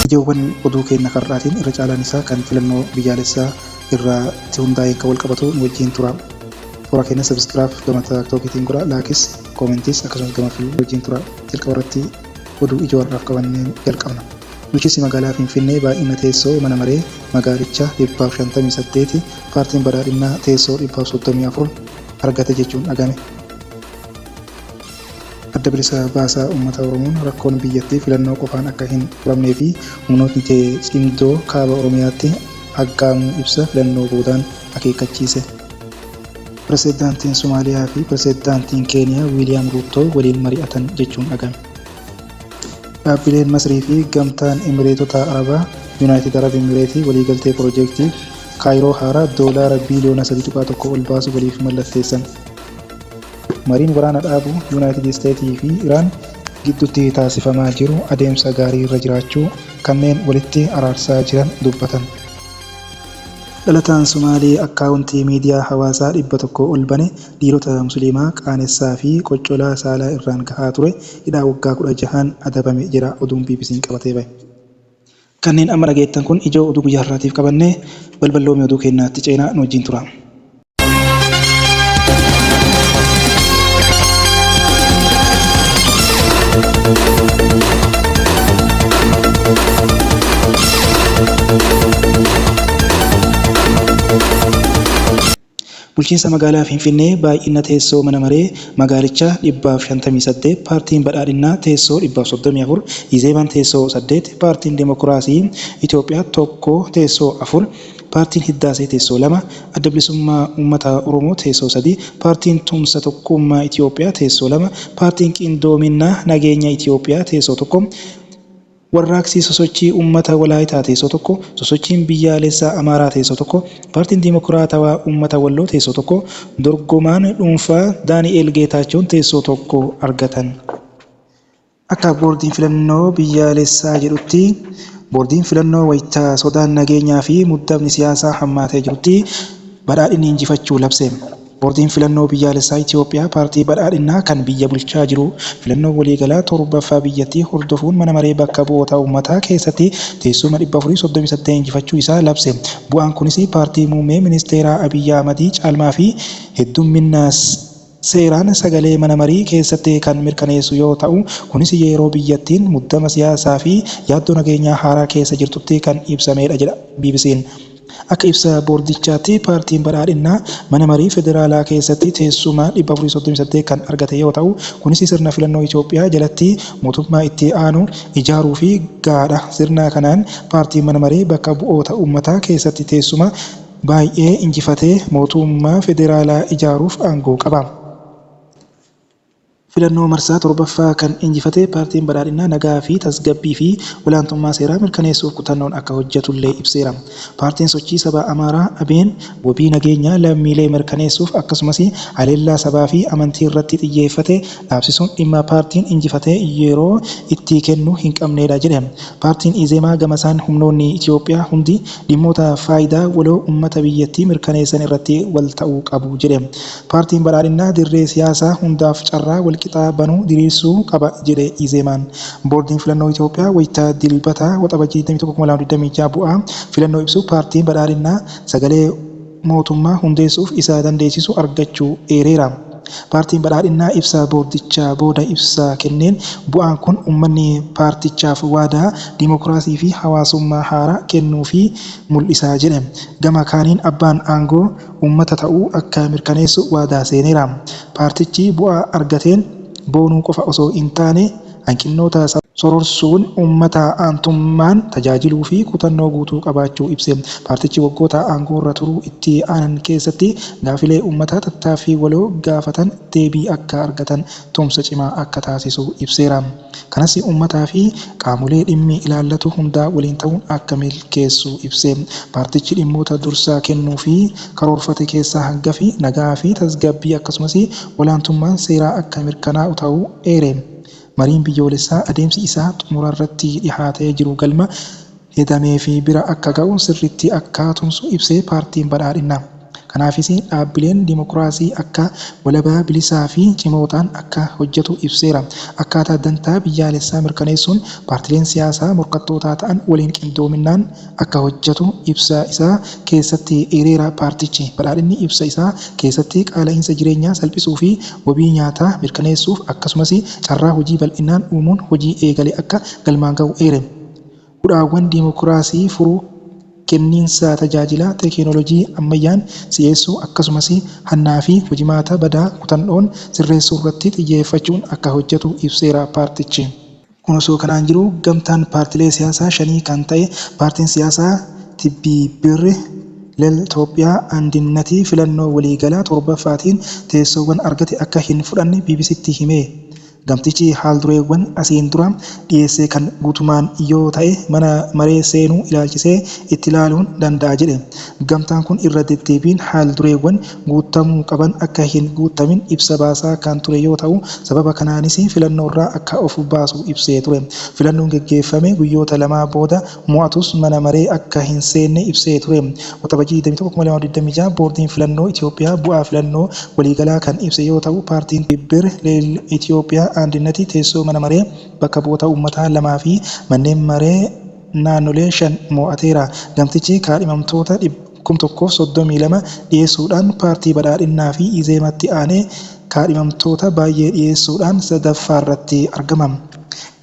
Ijoowwan oduu keenya karraatiin irra caalaan isaa kan filannoo biyyaalessaa irratti hundaa'ee kan wal qabatu nu wajjin tura. Toora keenya sabskiraayib gama tiktookiitiin godha, laakis koomentis akkasumas gama fiiluu wajjin tura. Jalqaba irratti oduu ijoo har'aaf qabannee jalqabna. Bulchiinsi magaalaa Finfinnee baay'ina teessoo mana maree magaalicha 158 paartiin badhaadhinaa teessoo 134 argate jechuun dhagame. Adda bilisa baasaa uummata Oromoon rakkoon biyyattii filannoo qofaan akka hin furamnee fi humnootni cimdoo kaaba Oromiyaatti aggaamuu ibsa filannoo boodaan akeekkachiise. Pirezidaantiin Somaaliyaa fi pirezidaantiin Keeniyaa Wiiliyaam Ruutoo waliin mari'atan jechuun dhagame. Dhaabbileen Masrii fi gamtaan Emireetota Arabaa Yuunaayitid Arab Emireetii waliigaltee piroojeektii Kaayiroo haaraa doolaara biiliyoona 3.1 ol baasu waliif mallatteessan. Mariin waraana dhaabuu Yuunaayitid Isteetii fi Iraan gidduutti taasifamaa jiru adeemsa gaarii irra jiraachuu kanneen walitti araarsaa jiran dubbatan. Dhalataan Somaalii akkaawuntii miidiyaa hawaasaa 100 ol bane dhiirota musliimaa qaanessaa fi qoccolaa saalaa irraan gahaa ture hidhaa waggaa 16 adabame jira oduun BBC'n qabatee bahe. Kanneen amma dhageettan kun ijoo oduu guyyaa har'aatiif qabannee balballoomii oduu keenyaatti ceenaa nu wajjin tura. Bulchiinsa magaalaa Finfinnee baay'ina teessoo mana maree magaalicha 158 paartiin badhaadhinaa teessoo 134 Izeemaan teessoo 8 paartiin Demokiraasii Itoophiyaa tokko teessoo 4 paartiin Hiddaasee teessoo 2 adda bilisummaa uummata Oromoo teessoo 3 paartiin Tumsa Tokkummaa Itoophiyaa teessoo 2 paartiin Qindoominaa Nageenya Itoophiyaa teessoo 1 warraaqsi sosochii uummata Walaayitaa teessoo 1 sosochiin biyyaalessaa Amaaraa teessoo 1 paartiin Dimokiraatawaa uummata Walloo teessoo 1 dorgomaan dhuunfaa Daani'eel Geetaachoon teessoo 1 argatan. Akka boordiin filannoo biyyaalessaa jedhutti boordiin filannoo wayitaa sodaan nageenyaa fi muddamni siyaasaa hammaatee jirutti badhaadhinni injifachuu labse. Boordiin filannoo biyyaalessaa Itoophiyaa paartii badhaadhinaa kan biyya bulchaa jiru filannoo waliigalaa torbaffaa biyyattii hordofuun mana maree bakka bu'oota uummataa keessatti teessuma 438 injifachuu isaa labse. Bu'aan kunis paartii muummee ministeeraa Abiyyi Ahmadii caalmaa fi heddumminaa seeraan sagalee mana marii keessatti kan mirkaneessu yoo ta'u kunis yeroo biyyattiin muddama siyaasaa fi yaaddoo nageenyaa haaraa keessa jirtutti kan ibsamedha jedha BBC'n. Akka ibsa boordichaatti paartiin badhaadhinaa mana marii federaalaa keessatti teessuma 438 kan argate yoo ta'u kunis sirna filannoo Itoophiyaa jalatti mootummaa itti aanu ijaaruu fi gaadha. Sirna kanaan paartiin mana marii bakka bu'oota uummataa keessatti teessuma baay'ee injifatee mootummaa federaalaa ijaaruuf aangoo qaba. Filannoo marsaa torbaffaa kan injifate paartiin badhaadhinaa nagaa fi tasgabbii fi olaantummaa seeraa mirkaneessuuf kutannoon akka hojjetullee ibseera. Paartiin sochii sabaa Amaaraa ABN wabii nageenyaa lammiilee mirkaneessuuf akkasumas haleellaa sabaa fi amantii irratti xiyyeeffate dhaabsisuun dhimma paartiin injifate yeroo itti kennuu hin qabnedha jedhe. Paartiin Izeemaa gamasaan humnoonni Itoophiyaa hundi dhimmoota faayidaa waloo uummata biyyattii mirkaneessan irratti wal ta'uu qabu jedhe. Paartiin badhaadhinaa dirree siyaasaa hundaaf carraa wal qixaa banuu diriirsuu qaba jedhe Izeemaan. Boordiin filannoo Itoophiyaa wayitaa dilbataa waxabajjii 21 bu'aa filannoo ibsu paartiin badhaadhinaa sagalee mootummaa hundeessuuf isa dandeessisu argachuu eereera. Paartiin badhaadhinaa ibsa boordichaa booda ibsa kenneen bu'aan kun uummanni paartichaaf waadaa dimokiraasii fi hawaasummaa haaraa kennuu fi mul'isaa jedhe. Gama kaaniin abbaan aangoo uummata ta'uu akka mirkaneessu waadaa seeneera. Paartichi bu'aa argateen boonuu qofa osoo hin taane hanqinoota sororsuun uummata aantummaan tajaajiluu fi kutannoo guutuu qabaachuu ibse. Paartichi waggoota aangoo irra turuu itti aanan keessatti gaafilee uummataa tattaaffii waloo gaafatan deebii akka argatan tumsa cimaa akka taasisu ibseera. Kanas uummataa fi qaamolee dhimmi ilaallatu hundaa waliin ta'uun akka milkeessu ibse. Paartichi dhimmoota dursaa kennuu fi karoorfate keessaa hangafi nagaa fi tasgabbii akkasumas olaantummaan seeraa akka mirkanaa'u ta'uu eere. Mariin biyyoolessaa adeemsi isaa xumura irratti dhihaatee jiru galma hedamee fi bira akka ga'u sirriitti akka tumsu ibsee paartiin badhaadhinaa. Kanaafis dhaabbileen dimokiraasii akka walabaa bilisaa fi cimootaan akka hojjetu ibseera. Akkaataa dantaa biyyaalessaa mirkaneessuun paartileen siyaasaa morkattootaa ta'an waliin qindoominaan akka hojjetu ibsa isaa keessatti eereera. Paartichi badhaadhinni ibsa isaa keessatti qaala'insa jireenyaa salphisuu fi wabii nyaataa mirkaneessuuf akkasumas carraa hojii bal'inaan uumuun hojii eegale akka galmaan ga'u eere. Bu'aawwan dimokiraasii furuu kenniinsa tajaajila teekinooloojii ammayyaan si'eessuu akkasumas hannaa fi hojimaata badaa kutannoon sirreessuu irratti xiyyeeffachuun akka hojjetu ibseera paartichi. Kun osoo kanaan jiru gamtaan paartilee siyaasaa 5 kan ta'e paartiin siyaasaa TBBR Itoophiyaa Andinnati filannoo waliigalaa 7ffaatiin teessoowwan argate akka hin fudhanne BBCtti hime. Gamtichi haaldureewwan asiin dura dhiyeessee kan guutumaan yoo ta'e mana maree seenuu ilaalchisee itti ilaaluun danda'a jedhe. Gamtaan kun irra deddeebiin haaldureewwan guutamuu qaban akka hin guutamin ibsa baasaa kan ture yoo ta'u, sababa kanaanis filannoo irraa akka of baasu ibsee ture. Filannoon gaggeeffame guyyoota lamaa booda mo'atus mana maree akka hin seenne ibsee ture. Waxabajii 21 boordiin filannoo Itoophiyaa bu'aa filannoo waliigalaa kan ibse yoo ta'u, paartiin TBBR Itoophiyaa Andinnati teessoo mana maree bakka bu'oota uummataa 2 fi manneen maree naannolee 5 mo'ateera. Gamtichi kaadhimamtoota 132 dhiyeessuudhaan paartii badhaadhinnaa fi Izeematti aanee kaadhimamtoota baay'ee dhiyeessuudhaan sadaffaarratti argama.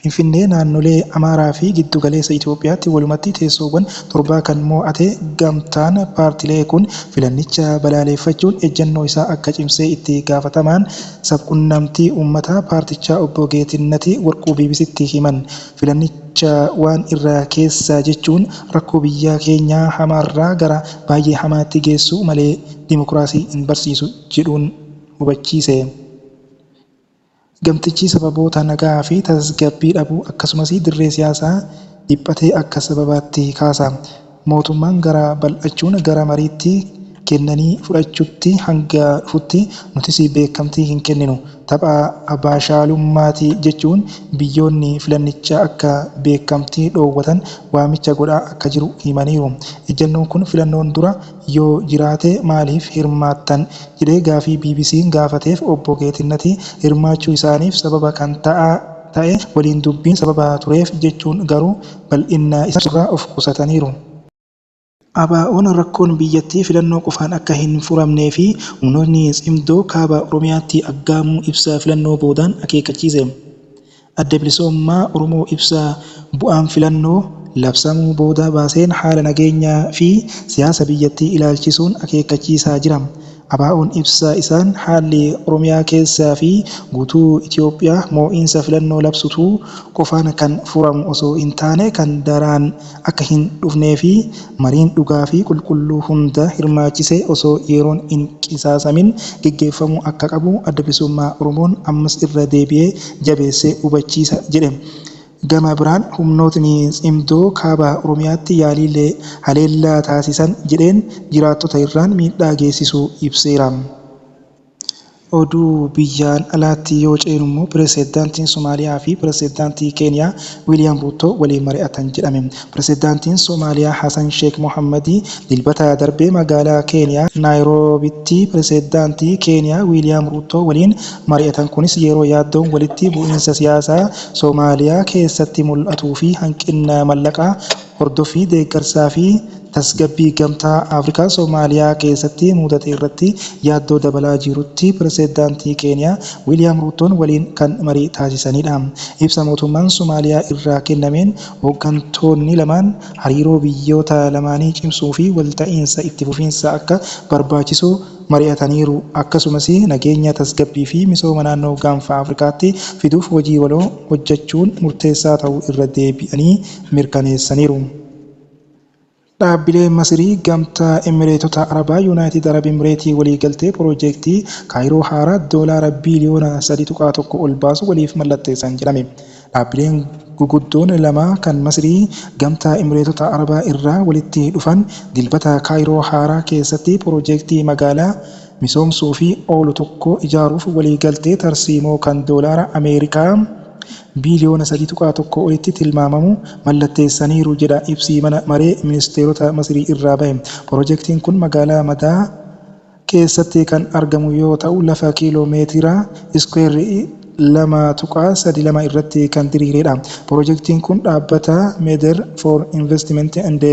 Finfinnee naannolee Amaaraa fi giddu galeessa Itoophiyaatti walumatti teessoowwan 7 kan mo'ate gamtaan paartilee kun filannicha balaaleffachuun ejjennoo isaa akka cimsee itti gaafatamaan sabquunnamtii uummataa paartichaa obbo Geetinnati Warquu BBCtti himan. Filannicha waan irraa keessa jechuun rakkoo biyya keenyaa hamaarraa gara baay'ee hamaatti geessu malee dimokiraasii hin barsiisu jedhuun hubachiise. Gamtichi sababoota nagaa fi tasgabbii dhabuu akkasumas dirree siyaasaa dhiphatee akka sababaatti kaasa. Mootummaan gara bal'achuun gara mariitti kennanii fudhachuutti hanga dhufutti nutis beekamtii hin kenninu. Tapha abashaalummaati jechuun biyyoonni filannicha akka beekamtii dhoowwatan waamicha godhaa akka jiru himaniiru. Ejjennoon kun filannoon dura yoo jiraate maaliif hirmaattan jedhee gaafii BBC'n gaafateef obbo Geetinnati hirmaachuu isaaniif sababa kan ta'e waliin dubbiin sababa tureef jechuun garuu bal'inna isaa of qusataniiru. ABO'n rakkoon biyyattii filannoo qofaan akka hin furamnee fi humnoonni cimdoo kaaba Oromiyaatti aggaamuu ibsa filannoo boodaan akeekkachiise. Adda Bilisummaa Oromoo ibsa bu'aan filannoo labsamuu booda baaseen haala nageenyaa fi siyaasa biyyattii ilaalchisuun akeekkachiisaa jira. ABO'n ibsa isaan haalli Oromiyaa keessaa fi guutuu Itoophiyaa moo'insa filannoo labsutu qofaan kan furamu osoo hin taane kan daraan akka hin dhufnee fi mariin dhugaa fi qulqulluu hunda hirmaachisee osoo yeroon hin qisaasamin gaggeeffamuu akka qabu Adda Bilisummaa Oromoon ammas irra deebi'ee jabeessee hubachiisa jedhe. Gama biraan humnootni cimdoo kaaba Oromiyaatti yaaliilee haleellaa taasisan jedheen jiraattota irraan miidhaa geessisuu ibseera. Oduu biyyaan alaatti yoo ceenu immoo pirezidaantiin Somaaliyaa fi pirezidaantii Keeniyaa Wiiliyaam Ruuttoo waliin mari'atan jedhame. Pirezidaantiin Somaaliyaa Hasan Sheek Mohammed dilbata darbee magaalaa Keeniyaa Naayiroobitti pirezidaantii Keeniyaa Wiiliyaam Ruuttoo waliin mari'atan. Kunis yeroo yaaddoon walitti bu'iinsa siyaasaa Somaaliyaa keessatti mul'atuu fi hanqina mallaqaa hordoffii deeggarsaa fi tasgabbii gamtaa Afrikaa Somaaliyaa keessatti mudate irratti yaaddoo dabalaa jirutti pirezidaantii Keeniyaa Wiiliyaam Ruuttoon waliin kan marii taasisanidha. Ibsa mootummaan Somaaliyaa irraa kennameen hooggantoonni lamaan hariiroo biyyoota lamaanii cimsuu fi walta'iinsa itti fufiinsa akka barbaachisu mari'ataniiru. Akkasumas nageenya tasgabbii fi misooma naannoo gaanfa Afrikaatti fiduuf hojii waloo hojjechuun murteessaa ta'uu irra deebi'anii mirkaneessaniiru. Dhaabbilee Masirii gamtaa Emireetota Arabaa Yuunaayitid Arab Emireetii waliigaltee piroojeektii Kaayiroo haaraa doolaara biiliyoona 3.1 ol baasu waliif mallatteessan jedhame. Dhaabbileen guguddoon lama kan Masirii gamtaa Emireetota Arabaa irraa walitti dhufan dilbata Kaayiroo haaraa keessatti piroojeektii magaalaa misoomsuu fi oolu tokko ijaaruuf waliigaltee tarsiimoo kan doolaara Ameerikaa biiliyoona 3.1 olitti tilmaamamu mallatteessaniiru jedha ibsi mana maree ministeerota Masirii irraa bahe. Piroojeektiin kun magaalaa madaa keessatti kan argamu yoo ta'u lafa kiiloomeetira iskweerii 2.32 irratti kan diriiredha. Piroojeektiin kun dhaabbata Meeder for Investment and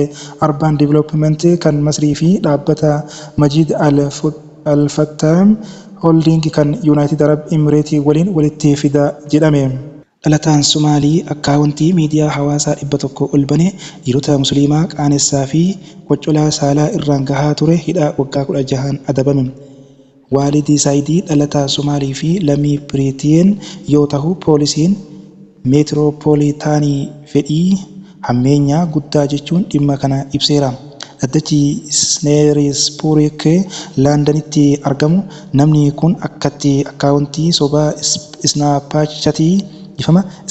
Urban Development kan Masrii fi dhaabbata Majid Al Fattam Holding kan United Arab Emirates waliin walitti fida jedhame. Dhalataan Somaalii akkaawuntii miidiyaa hawaasaa 100 ol bane dhiirota musliimaa qaanessaa fi qoccolaa saalaa irraan gahaa ture hidhaa waggaa 16 adabame. Waalidii Saayidii dhalataa Somaalii fi lammii Biriteen yoo ta'u poolisiin meetiroopoolitaanii fedhii hammeenyaa guddaa jechuun dhimma kana ibseera. Dhaddachi Sneerisbuurik Laandanitti argamu namni kun akkatti akkaawuntii sobaa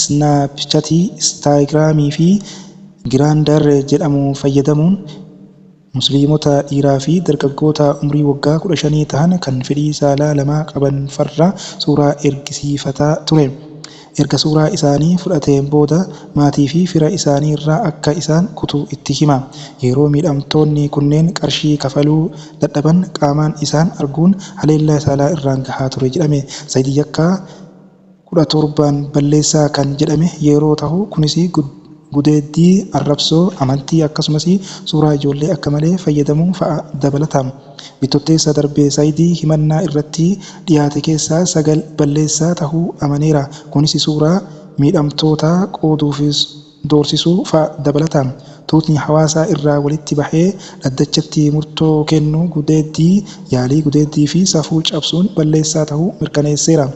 Snapchatii Instaagiraamii fi Giraandar jedhamu fayyadamuun musliimota dhiiraa fi dargaggoota umrii waggaa 15 ta'an kan fedhii saalaa lamaa qaban farra suuraa ergisiifataa ture. Erga suuraa isaanii fudhateen booda maatii fi fira isaanii irraa akka isaan kutu itti hima. Yeroo miidhamtoonni kunneen qarshii kafaluu dadhaban qaamaan isaan arguun haleellaa saalaa irraan gahaa ture jedhame. Saayidii yakkaa 17 balleessaa kan jedhame yeroo ta'u kunis gudeeddii arrabsoo amantii akkasumas suuraa ijoollee akka malee fayyadamuu fa'a dabalata. Bittootessa darbee Saayidii himannaa irratti dhiyaate keessaa 9 balleessaa tahuu amaneera. Kunis suuraa miidhamtoota qooduufis doorsisuu fa'a dabalata. Tuutni hawaasaa irraa walitti bahee dhaddachatti murtoo kennu gudeeddii yaalii gudeeddii fi safuu cabsuun balleessaa tahuu mirkaneesseera.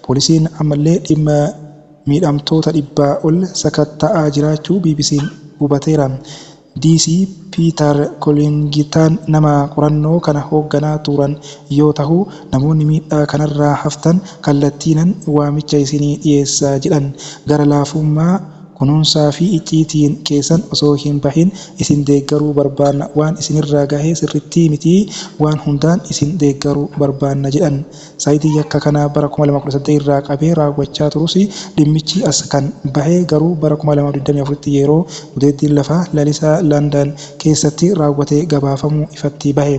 Poolisiin ammallee dhimma miidhamtoota 100 ol sakatta'aa jiraachuu BBC'n hubateera. DC Piiter Kolingitaan nama qorannoo kana hoogganaa turan yoo ta'u namoonni miidhaa kanarraa haftan kallattiinan waamicha isinii dhiyeessaa jedhan. Gara laafummaa kunuunsaa fi icciitiin keessan osoo hin bahin isin deeggaruu barbaanna. Waan isinirraa gahee sirriitti miti waan hundaan isin deeggaruu barbaanna jedhan. Saayidii yakka kanaa bara 2018 irraa qabee raawwachaa turus dhimmichi as kan bahee garuu bara 2024tti yeroo gudeeddiin lafaa lalisaa Laandaan keessatti raawwatee gabaafamuu ifatti bahe.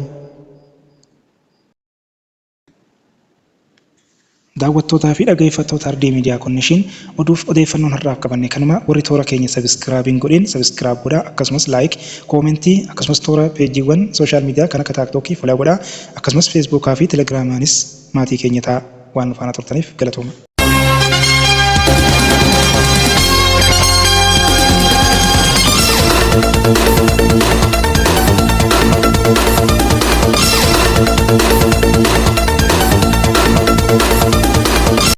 Daawwattootaa fi dhaggeeffattoota Ardii Miidiyaa Konnekshin oduuf odeeffannoon har'aaf qabanne kanuma. Warri toora keenya sabiskiraabiin godhin sabiskiraab godhaa, akkasumas laayik, koomentii, akkasumas toora peejiiwwan sooshaal miidiyaa kan akka taaktookii folaa godhaa, akkasumas feesbuukaa fi telegiraamaanis maatii keenya ta'a. Waan nu faana turtaniif galatooma.